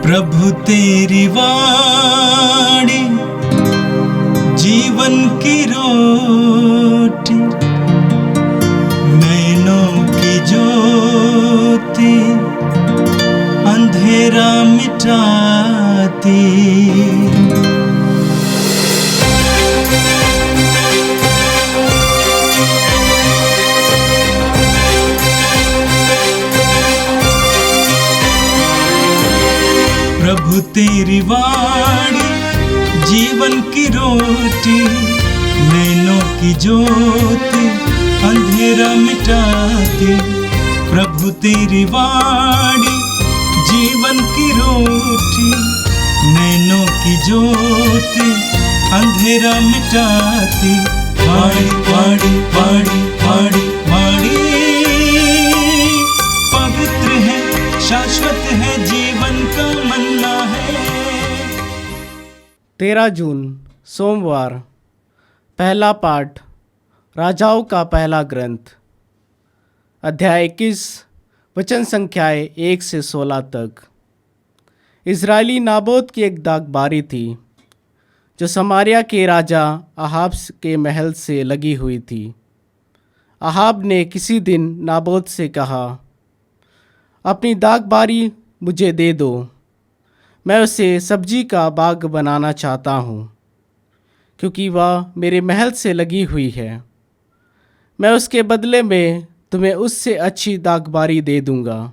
प्रभु तेरी वाणी जीवन की रोटी, नैनों की ज्योति अंधेरा मिटाती। प्रभु तेरी वाणी जीवन की रोटी, नैनों की ज्योति अंधेरा मिटाती। प्रभु तेरी वाणी जीवन की रोटी, नैनों की ज्योति अंधेरा मिटाती। वाणी वाणी वाणी वाणी वाणी पवित्र है, शाश्वत है, जीवन का मन्ना है। 13 जून सोमवार। पहला पाठ राजाओं का पहला ग्रंथ, अध्याय 21, वचन संख्याएं 1 से 16 तक। इजरायली नाबोत की एक दागबारी थी जो समारिया के राजा अहाब के महल से लगी हुई थी। अहाब ने किसी दिन नाबोत से कहा, अपनी दागबारी मुझे दे दो, मैं उसे सब्जी का बाग बनाना चाहता हूँ, क्योंकि वह मेरे महल से लगी हुई है। मैं उसके बदले में तुम्हें उससे अच्छी दागबारी दे दूँगा,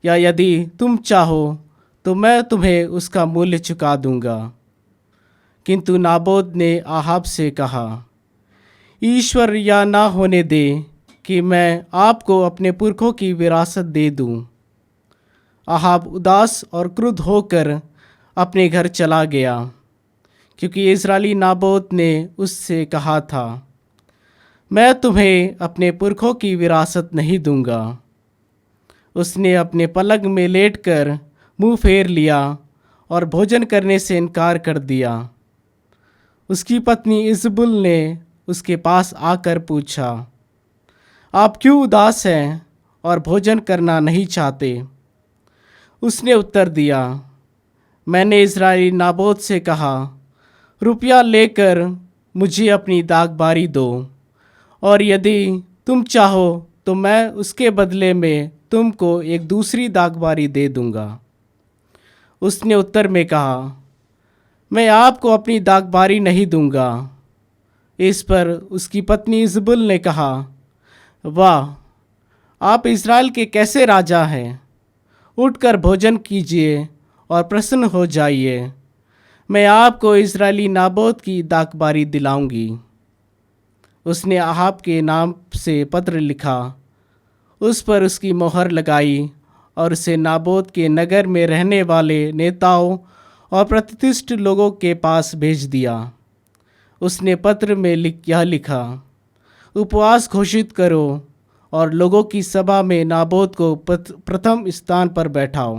या यदि तुम चाहो तो मैं तुम्हें उसका मूल्य चुका दूँगा। किंतु नाबोत ने अहाब से कहा, ईश्वर या ना होने दे कि मैं आपको अपने पुरखों की विरासत दे दूँ। अहाब उदास और क्रुद्ध होकर अपने घर चला गया, क्योंकि इजरायली नाबोत ने उससे कहा था, मैं तुम्हें अपने पुरखों की विरासत नहीं दूंगा। उसने अपने पलंग में लेटकर मुंह फेर लिया और भोजन करने से इनकार कर दिया। उसकी पत्नी इजबुल ने उसके पास आकर पूछा, आप क्यों उदास हैं और भोजन करना नहीं चाहते? उसने उत्तर दिया, मैंने इजरायली नाबोत से कहा, रुपया लेकर मुझे अपनी दागबारी दो, और यदि तुम चाहो तो मैं उसके बदले में तुमको एक दूसरी दागबारी दे दूंगा। उसने उत्तर में कहा, मैं आपको अपनी दागबारी नहीं दूंगा। इस पर उसकी पत्नी इजबुल ने कहा, वाह, आप इज़राइल के कैसे राजा हैं? उठकर भोजन कीजिए और प्रसन्न हो जाइए। मैं आपको इज़रायली नाबोत की दागबारी दिलाऊंगी। उसने अहाब के नाम से पत्र लिखा, उस पर उसकी मोहर लगाई और उसे नाबोत के नगर में रहने वाले नेताओं और प्रतिष्ठित लोगों के पास भेज दिया। उसने पत्र में यह लिखा, उपवास घोषित करो और लोगों की सभा में नाबोत को प्रथम स्थान पर बैठाओ।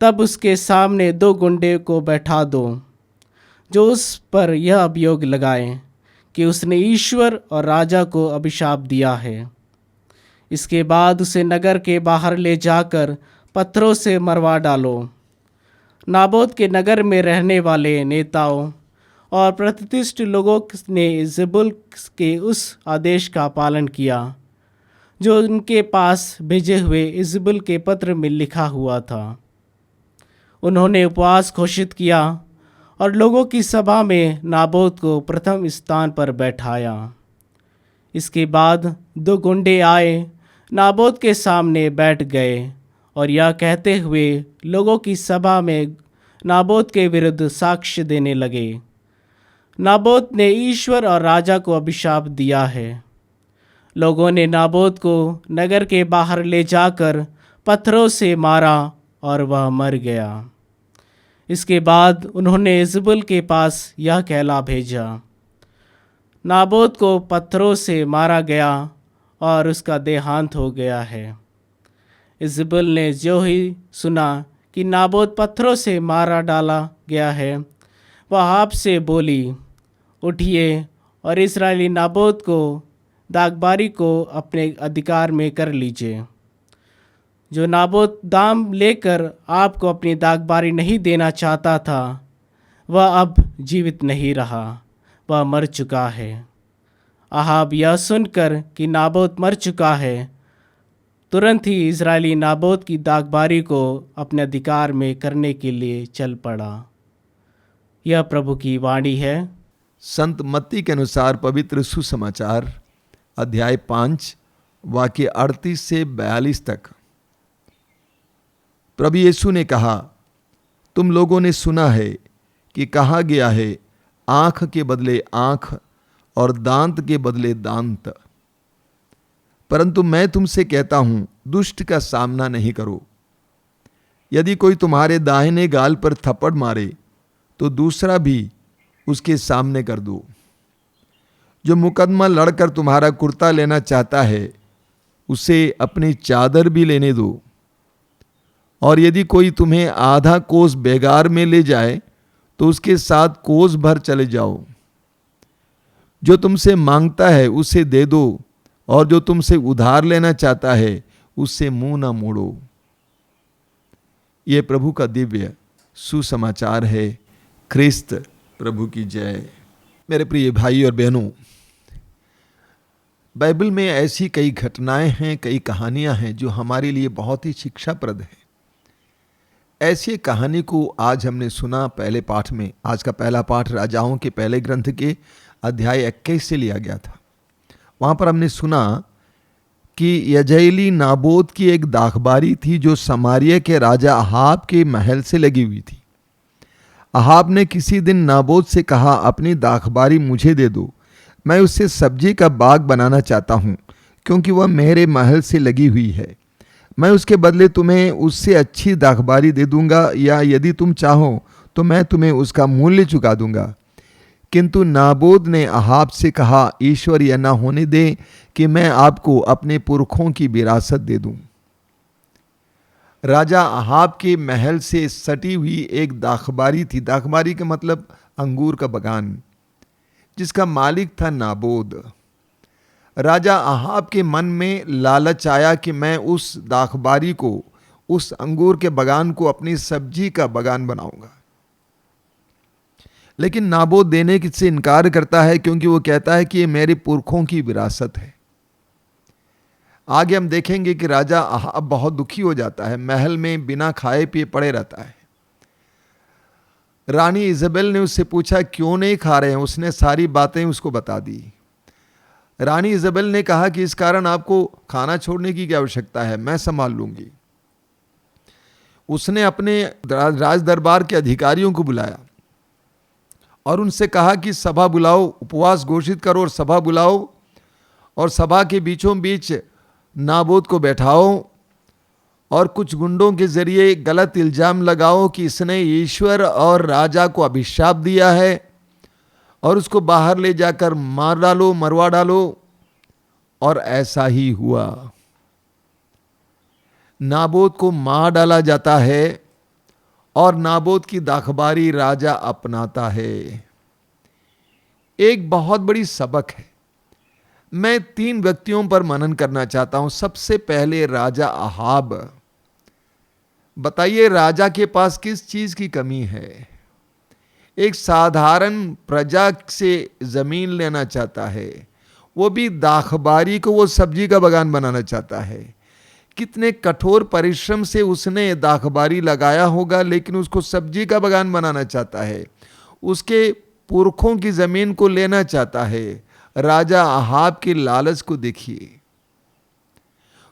तब उसके सामने 2 गुंडे को बैठा दो, जो उस पर यह अभियोग लगाएं कि उसने ईश्वर और राजा को अभिशाप दिया है। इसके बाद उसे नगर के बाहर ले जाकर पत्थरों से मरवा डालो। नाबोत के नगर में रहने वाले नेताओं और प्रतिष्ठित लोगों ने इजबुल के उस आदेश का पालन किया जो उनके पास भेजे हुए इजबुल के पत्र में लिखा हुआ था। उन्होंने उपवास घोषित किया और लोगों की सभा में नाबोत को प्रथम स्थान पर बैठाया। इसके बाद 2 गुंडे आए, नाबोत के सामने बैठ गए और यह कहते हुए लोगों की सभा में नाबोत के विरुद्ध साक्ष्य देने लगे, नाबोत ने ईश्वर और राजा को अभिशाप दिया है। लोगों ने नाबोत को नगर के बाहर ले जाकर पत्थरों से मारा और वह मर गया। इसके बाद उन्होंने इजबुल के पास यह कहला भेजा, नाबोत को पत्थरों से मारा गया और उसका देहांत हो गया है। इजबुल ने जो ही सुना कि नाबोत पत्थरों से मारा डाला गया है, वह अहाब से बोली, उठिए और इस्राएली नाबोत को दागबारी को अपने अधिकार में कर लीजिए। जो नाबोत दाम लेकर आपको अपनी दागबारी नहीं देना चाहता था, वह अब जीवित नहीं रहा, वह मर चुका है। अहाब यह सुनकर कि नाबोत मर चुका है, तुरंत ही इजरायली नाबोत की दागबारी को अपने अधिकार में करने के लिए चल पड़ा। यह प्रभु की वाणी है। संत मत्ती के अनुसार पवित्र सुसमाचार अध्याय 5 वाक्य 38 से 42 तक। प्रभु यीशु ने कहा, तुम लोगों ने सुना है कि कहा गया है, आंख के बदले आंख और दांत के बदले दांत। परंतु मैं तुमसे कहता हूं, दुष्ट का सामना नहीं करो। यदि कोई तुम्हारे दाहिने गाल पर थप्पड़ मारे तो दूसरा भी उसके सामने कर दो। जो मुकदमा लड़कर तुम्हारा कुर्ता लेना चाहता है, उसे अपनी चादर भी लेने दो। और यदि कोई तुम्हें आधा कोस बेगार में ले जाए तो उसके साथ कोस भर चले जाओ। जो तुमसे मांगता है उसे दे दो, और जो तुमसे उधार लेना चाहता है उससे मुंह ना मोड़ो। ये प्रभु का दिव्य सुसमाचार है। ख्रिस्त प्रभु की जय। मेरे प्रिय भाई और बहनों, बाइबल में ऐसी कई घटनाएं हैं, कई कहानियां हैं जो हमारे लिए बहुत ही शिक्षाप्रद है। ऐसी कहानी को आज हमने सुना पहले पाठ में। आज का पहला पाठ राजाओं के पहले ग्रंथ के अध्याय 21 से लिया गया था। वहां पर हमने सुना कि यजेली नाबोत की एक दाखबारी थी जो समारिया के राजा अहाब के महल से लगी हुई थी। अहाब ने किसी दिन नाबोत से कहा, अपनी दाखबारी मुझे दे दो, मैं उससे सब्जी का बाग बनाना चाहता हूं, क्योंकि वह मेरे महल से लगी हुई है। मैं उसके बदले तुम्हें उससे अच्छी दाखबारी दे दूंगा, या यदि तुम चाहो तो मैं तुम्हें उसका मूल्य चुका दूंगा। किंतु नाबोत ने अहाब से कहा, ईश्वर यह न होने दे कि मैं आपको अपने पुरखों की विरासत दे दूं। राजा अहाब के महल से सटी हुई एक दाखबारी थी। दाखबारी का मतलब अंगूर का बगान, जिसका मालिक था नाबोत। राजा अहाब के मन में लालच आया कि मैं उस दाखबारी को, उस अंगूर के बगान को अपनी सब्जी का बगान बनाऊंगा। लेकिन नाबोत देने से इनकार करता है, क्योंकि वो कहता है कि ये मेरे पुरखों की विरासत है। आगे हम देखेंगे कि राजा अहाब बहुत दुखी हो जाता है, महल में बिना खाए पिए पड़े रहता है। रानी इजबेल ने उससे पूछा, क्यों नहीं खा रहे हैं? उसने सारी बातें उसको बता दी। रानी इजबेल ने कहा कि इस कारण आपको खाना छोड़ने की क्या आवश्यकता है, मैं संभाल लूंगी। उसने अपने राज दरबार के अधिकारियों को बुलाया और उनसे कहा कि सभा बुलाओ, उपवास घोषित करो और सभा बुलाओ, और सभा के बीचों बीच नाबोत को बैठाओ और कुछ गुंडों के जरिए गलत इल्जाम लगाओ कि इसने ईश्वर और राजा को अभिशाप दिया है, और उसको बाहर ले जाकर मार डालो, मरवा डालो। और ऐसा ही हुआ। नाबोत को मार डाला जाता है और नाबोत की दाखबारी राजा अपनाता है। एक बहुत बड़ी सबक है। मैं 3 व्यक्तियों पर मनन करना चाहता हूं। सबसे पहले राजा अहाब। बताइए, राजा के पास किस चीज की कमी है? एक साधारण प्रजा से जमीन लेना चाहता है, वो भी दाखबारी को वो सब्जी का बगान बनाना चाहता है। कितने कठोर परिश्रम से उसने दाखबारी लगाया होगा, लेकिन उसको सब्जी का बगान बनाना चाहता है। उसके पुरखों की जमीन को लेना चाहता है। राजा अहाब की लालच को देखिए।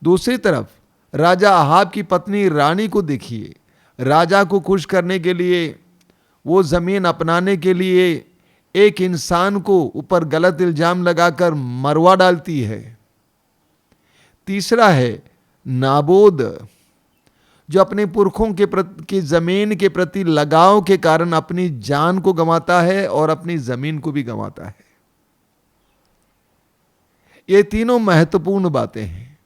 दूसरी तरफ राजा अहाब की पत्नी रानी को देखिए। राजा को खुश करने के लिए, वो जमीन अपनाने के लिए एक इंसान को ऊपर गलत इल्जाम लगाकर मरवा डालती है। तीसरा है नाबोत, जो अपने पुरखों की जमीन के प्रति लगाव के कारण अपनी जान को गंवाता है और अपनी जमीन को भी गंवाता है। ये तीनों महत्वपूर्ण बातें हैं।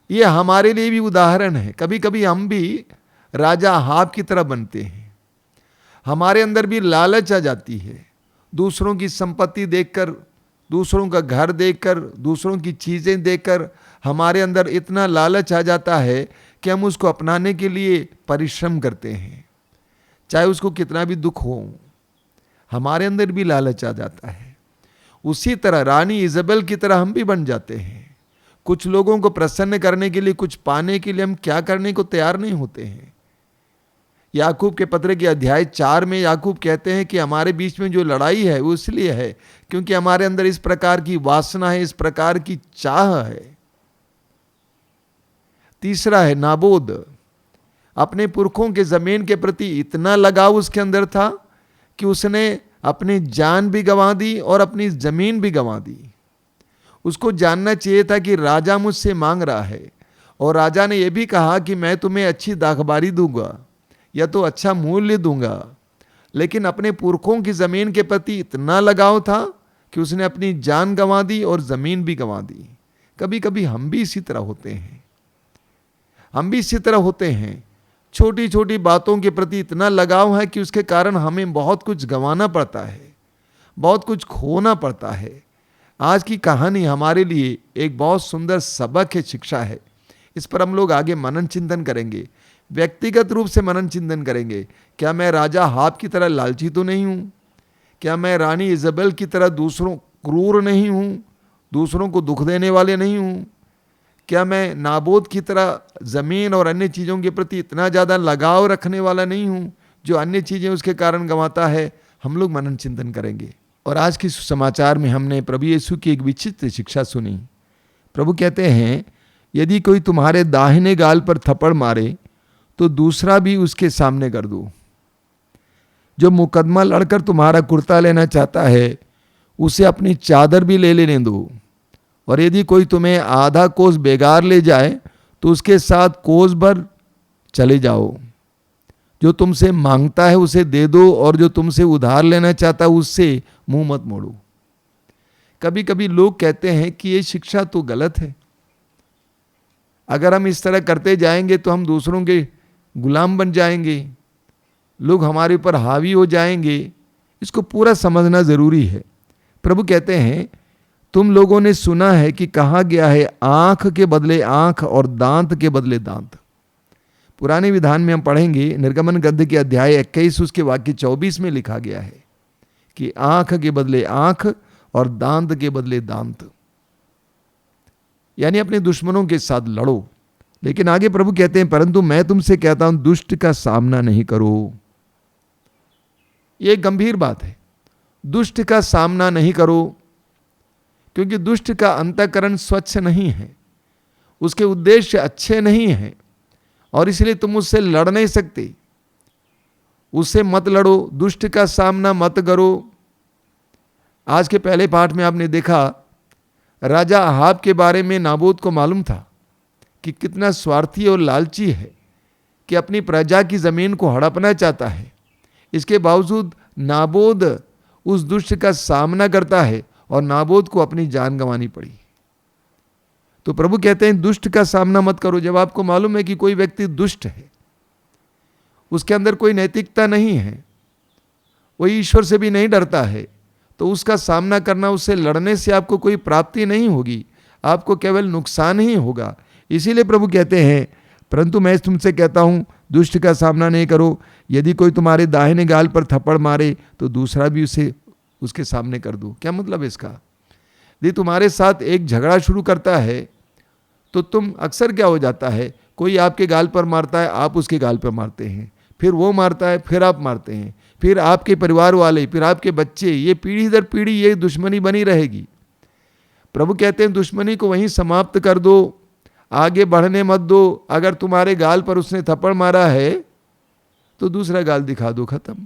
ये हमारे लिए भी उदाहरण है। कभी कभी हम भी राजा अहाब की तरह बनते हैं। हमारे अंदर भी लालच आ जाती है। दूसरों की संपत्ति देखकर, दूसरों का घर देखकर, दूसरों की चीजें देखकर हमारे अंदर इतना लालच आ जाता है कि हम उसको अपनाने के लिए परिश्रम करते हैं, चाहे उसको कितना भी दुख हो, हमारे अंदर भी लालच आ जाता है। उसी तरह रानी इज़ाबेल की तरह हम भी बन जाते हैं। कुछ लोगों को प्रसन्न करने के लिए, कुछ पाने के लिए हम क्या करने को तैयार नहीं होते हैं। याकूब के पत्र के अध्याय 4 में याकूब कहते हैं कि हमारे बीच में जो लड़ाई है वो इसलिए है क्योंकि हमारे अंदर इस प्रकार की वासना है, इस प्रकार की चाह है। तीसरा है नाबोद। अपने पुरखों के जमीन के प्रति इतना लगाव उसके अंदर था कि उसने अपनी जान भी गंवा दी और अपनी जमीन भी गंवा दी। उसको जानना चाहिए था कि राजा मुझसे मांग रहा है और राजा ने यह भी कहा कि मैं तुम्हें अच्छी दाखबारी दूंगा या तो अच्छा मूल्य दूंगा, लेकिन अपने पुरखों की जमीन के प्रति इतना लगाव था कि उसने अपनी जान गंवा दी और जमीन भी गंवा दी। कभी कभी हम भी इसी तरह होते हैं, हम भी इसी तरह होते हैं। छोटी छोटी बातों के प्रति इतना लगाव है कि उसके कारण हमें बहुत कुछ गंवाना पड़ता है, बहुत कुछ खोना पड़ता है। आज की कहानी हमारे लिए एक बहुत सुंदर सबक है, शिक्षा है। इस पर हम लोग आगे मनन चिंतन करेंगे, व्यक्तिगत रूप से मनन चिंतन करेंगे। क्या मैं राजा हाब की तरह लालची तो नहीं हूँ? क्या मैं रानी इज़ाबेल की तरह दूसरों क्रूर नहीं हूँ, दूसरों को दुख देने वाले नहीं हूँ? क्या मैं नाबोद की तरह ज़मीन और अन्य चीज़ों के प्रति इतना ज़्यादा लगाव रखने वाला नहीं हूँ जो अन्य चीज़ें उसके कारण गंवाता है? हम लोग मनन चिंतन करेंगे। और आज के सुसमाचार में हमने प्रभु यीशु की एक विचित्र शिक्षा सुनी। प्रभु कहते हैं, यदि कोई तुम्हारे दाहिने गाल पर थप्पड़ मारे तो दूसरा भी उसके सामने कर दो। जो मुकदमा लड़कर तुम्हारा कुर्ता लेना चाहता है उसे अपनी चादर भी ले लेने दो। और यदि कोई तुम्हें आधा कोस बेगार ले जाए तो उसके साथ कोस भर चले जाओ। जो तुमसे मांगता है उसे दे दो और जो तुमसे उधार लेना चाहता है उससे मुंह मत मोड़ो। कभी कभी लोग कहते हैं कि ये शिक्षा तो गलत है, अगर हम इस तरह करते जाएंगे तो हम दूसरों के गुलाम बन जाएंगे, लोग हमारे ऊपर हावी हो जाएंगे। इसको पूरा समझना जरूरी है। प्रभु कहते हैं, तुम लोगों ने सुना है कि कहा गया है, आंख के बदले आंख और दांत के बदले दांत। पुराने विधान में हम पढ़ेंगे, निर्गमन ग्रंथ के अध्याय 21 उसके वाक्य 24 में लिखा गया है कि आंख के बदले आंख और दांत के बदले दांत, यानी अपने दुश्मनों के साथ लड़ो। लेकिन आगे प्रभु कहते हैं, परंतु मैं तुमसे कहता हूं दुष्ट का सामना नहीं करो। यह गंभीर बात है, दुष्ट का सामना नहीं करो, क्योंकि दुष्ट का अंतःकरण स्वच्छ नहीं है, उसके उद्देश्य अच्छे नहीं हैं और इसलिए तुम उससे लड़ नहीं सकते। उससे मत लड़ो, दुष्ट का सामना मत करो। आज के पहले पाठ में आपने देखा, राजा अहाब के बारे में नाबोद को मालूम था कि कितना स्वार्थी और लालची है, कि अपनी प्रजा की जमीन को हड़पना चाहता है। इसके बावजूद नाबोद उस दुष्ट का सामना करता है और नाबोद को अपनी जान गंवानी पड़ी। तो प्रभु कहते हैं, दुष्ट का सामना मत करो। जब आपको मालूम है कि कोई व्यक्ति दुष्ट है, उसके अंदर कोई नैतिकता नहीं है, वो ईश्वर से भी नहीं डरता है, तो उसका सामना करना, उससे लड़ने से आपको कोई प्राप्ति नहीं होगी, आपको केवल नुकसान ही होगा। इसीलिए प्रभु कहते हैं, परंतु मैं तुमसे कहता हूं दुष्ट का सामना नहीं करो। यदि कोई तुम्हारे दाहिने गाल पर थप्पड़ मारे तो दूसरा भी उसे उसके सामने कर दो। क्या मतलब इसका? यदि तुम्हारे साथ एक झगड़ा शुरू करता है तो तुम अक्सर क्या हो जाता है, कोई आपके गाल पर मारता है, आप उसके गाल पर मारते हैं, फिर वो मारता है, फिर आप मारते हैं, फिर आपके परिवार वाले, फिर आपके बच्चे, ये पीढ़ी दर पीढ़ी ये दुश्मनी बनी रहेगी। प्रभु कहते हैं दुश्मनी को वहीं समाप्त कर दो, आगे बढ़ने मत दो। अगर तुम्हारे गाल पर उसने थप्पड़ मारा है तो दूसरा गाल दिखा दो, खत्म।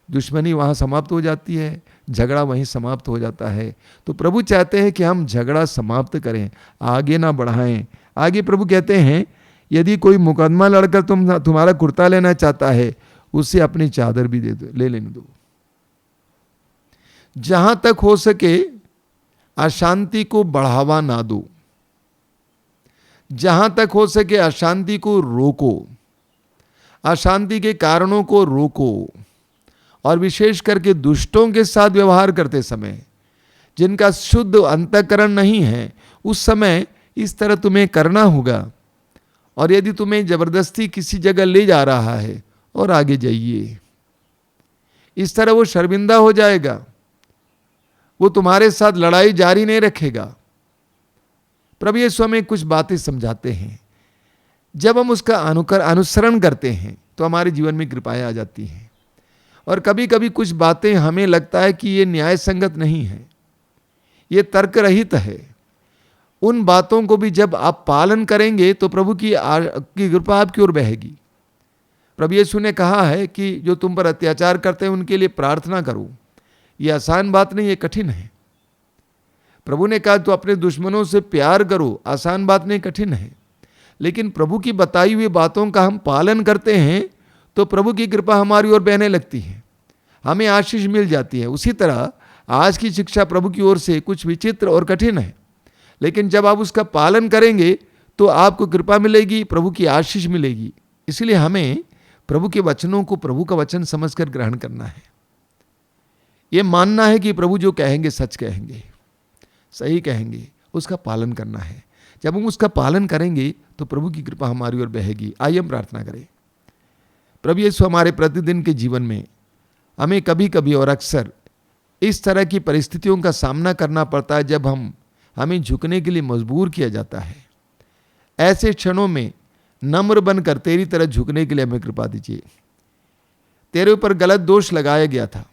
दुश्मनी वहां समाप्त हो जाती है, झगड़ा वहीं समाप्त हो जाता है। तो प्रभु चाहते हैं कि हम झगड़ा समाप्त करें, आगे ना बढ़ाएं। आगे प्रभु कहते हैं, यदि कोई मुकदमा लड़कर तुम्हारा कुर्ता लेना चाहता है, उससे अपनी चादर भी ले लेने दो। जहां तक हो सके अशांति को बढ़ावा ना दो, जहां तक हो सके अशांति को रोको, अशांति के कारणों को रोको। और विशेष करके दुष्टों के साथ व्यवहार करते समय, जिनका शुद्ध अंतःकरण नहीं है, उस समय इस तरह तुम्हें करना होगा। और यदि तुम्हें जबरदस्ती किसी जगह ले जा रहा है और आगे जाइए, इस तरह वो शर्मिंदा हो जाएगा, वो तुम्हारे साथ लड़ाई जारी नहीं रखेगा। प्रभु यीशु हमें कुछ बातें समझाते हैं, जब हम उसका अनुसरण करते हैं तो हमारे जीवन में कृपाएं आ जाती हैं। और कभी कभी कुछ बातें हमें लगता है कि ये न्याय संगत नहीं है, ये तर्क रहित है। उन बातों को भी जब आप पालन करेंगे तो प्रभु की कृपा आपकी ओर बहेगी। प्रभु यीशु ने कहा है कि जो तुम पर अत्याचार करते हैं उनके लिए प्रार्थना करो। ये आसान बात नहीं, ये कठिन है। प्रभु ने कहा तो अपने दुश्मनों से प्यार करो, आसान बात नहीं, कठिन है। लेकिन प्रभु की बताई हुई बातों का हम पालन करते हैं तो प्रभु की कृपा हमारी ओर बहने लगती है, हमें आशीष मिल जाती है। उसी तरह आज की शिक्षा प्रभु की ओर से कुछ विचित्र और कठिन है, लेकिन जब आप उसका पालन करेंगे तो आपको कृपा मिलेगी, प्रभु की आशीष मिलेगी। इसलिए हमें प्रभु के वचनों को प्रभु का वचन समझकर ग्रहण करना है। यह मानना है कि प्रभु जो कहेंगे सच कहेंगे, सही कहेंगे, उसका पालन करना है। जब हम उसका पालन करेंगे तो प्रभु की कृपा हमारी ओर बहेगी। आइए हम प्रार्थना करें। प्रभु यीशु, हमारे प्रतिदिन के जीवन में हमें कभी कभी और अक्सर इस तरह की परिस्थितियों का सामना करना पड़ता है जब हमें झुकने के लिए मजबूर किया जाता है। ऐसे क्षणों में नम्र बनकर तेरी तरह झुकने के लिए हमें कृपा दीजिए। तेरे ऊपर गलत दोष लगाया गया था,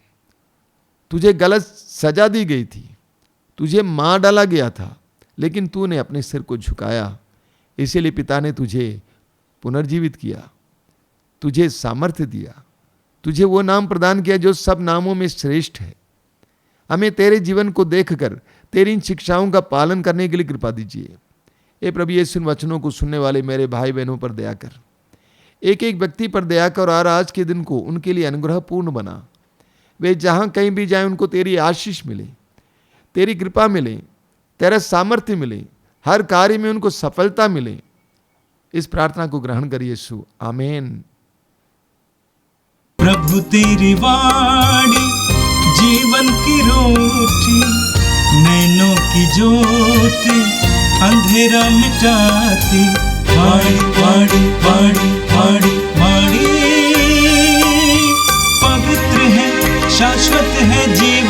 तुझे गलत सजा दी गई थी, तुझे मार डाला गया था, लेकिन तूने अपने सिर को झुकाया। इसीलिए पिता ने तुझे पुनर्जीवित किया, तुझे सामर्थ्य दिया, तुझे वो नाम प्रदान किया जो सब नामों में श्रेष्ठ है। हमें तेरे जीवन को देखकर तेरी इन शिक्षाओं का पालन करने के लिए कृपा दीजिए। हे प्रभु यीशु, इन वचनों को सुनने वाले मेरे भाई बहनों पर दया कर, एक एक व्यक्ति पर दया कर और आज के दिन को उनके लिए अनुग्रहपूर्ण बना। वे जहाँ कहीं भी जाएं उनको तेरी आशीष मिले, तेरी कृपा मिले, तेरा सामर्थ्य मिले, हर कार्य में उनको सफलता मिले। इस प्रार्थना को ग्रहण कर यीशु, आमीन। प्रभु तेरी वाणी जीवन की रोटी, नैनों की ज्योति अंधेरा मिटाती। वाणी वाणी वाणी वाणी वाणी पवित्र है, शाश्वत है जीवन